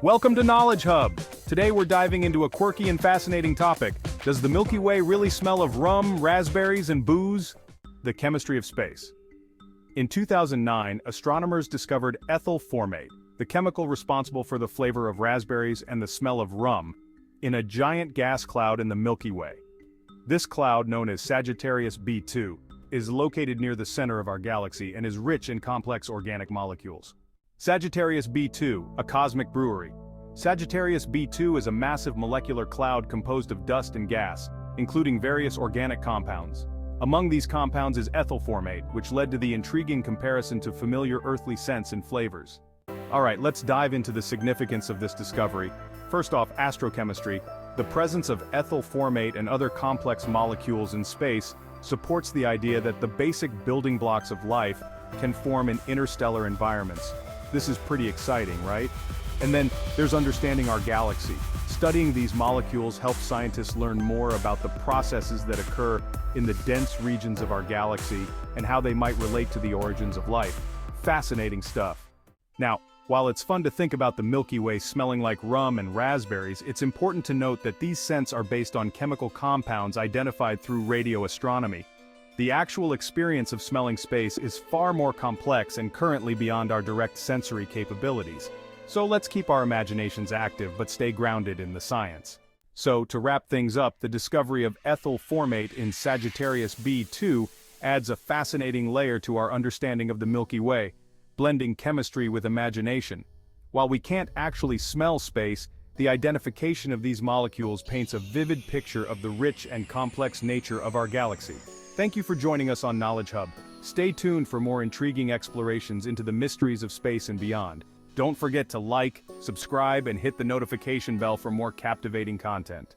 Welcome to Knowledge Hub. Today we're diving into a quirky and fascinating topic. Does the Milky Way really smell of rum, raspberries, and booze? The chemistry of space. In 2009, astronomers discovered ethyl formate, the chemical responsible for the flavor of raspberries and the smell of rum, in a giant gas cloud in the Milky Way. This cloud, known as Sagittarius B2, is located near the center of our galaxy and is rich in complex organic molecules. Sagittarius B2, a cosmic brewery. Sagittarius B2 is a massive molecular cloud composed of dust and gas, including various organic compounds. Among these compounds is ethyl formate, which led to the intriguing comparison to familiar earthly scents and flavors. Alright, let's dive into the significance of this discovery. First off, astrochemistry. The presence of ethyl formate and other complex molecules in space supports the idea that the basic building blocks of life can form in interstellar environments. This is pretty exciting, right? And then, there's understanding our galaxy. Studying these molecules helps scientists learn more about the processes that occur in the dense regions of our galaxy and how they might relate to the origins of life. Fascinating stuff. Now, while it's fun to think about the Milky Way smelling like rum and raspberries, it's important to note that these scents are based on chemical compounds identified through radio astronomy. The actual experience of smelling space is far more complex and currently beyond our direct sensory capabilities. So let's keep our imaginations active but stay grounded in the science. So, to wrap things up, the discovery of ethyl formate in Sagittarius B2 adds a fascinating layer to our understanding of the Milky Way, blending chemistry with imagination. While we can't actually smell space, the identification of these molecules paints a vivid picture of the rich and complex nature of our galaxy. Thank you for joining us on Knowledge Hub. Stay tuned for more intriguing explorations into the mysteries of space and beyond. Don't forget to like, subscribe, and hit the notification bell for more captivating content.